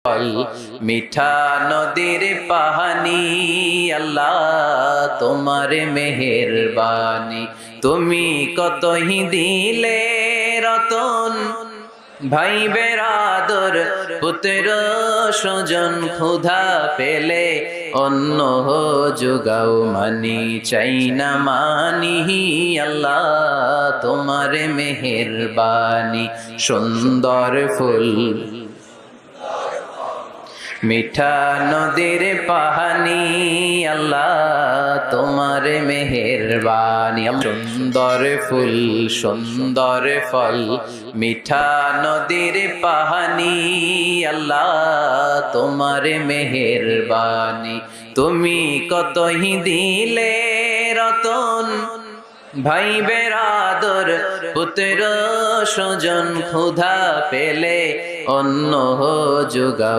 ফল মিঠা নদীর পাহানি আল্লাহ তোমার মেহেরবানি তুমি কতই দিলে রতন ভাই বেরাদর পুত্র স্বজন ক্ষুধা পেলে অন্য যোগাও মানি চাই না মানি আল্লাহ তোমার মেহেরবানি সুন্দর ফুল মিঠা নদীর পাহানি আল্লাহ তোমার মেহেরবানি সুন্দর ফুল সুন্দর ফল মিঠা নদীর পাহানি আল্লাহ তোমার মেহেরবানি তুমি কতই দিলে রতন ভাই বেরাদর পুত্র স্বজন ক্ষুধা পেলে অন্য যোগাও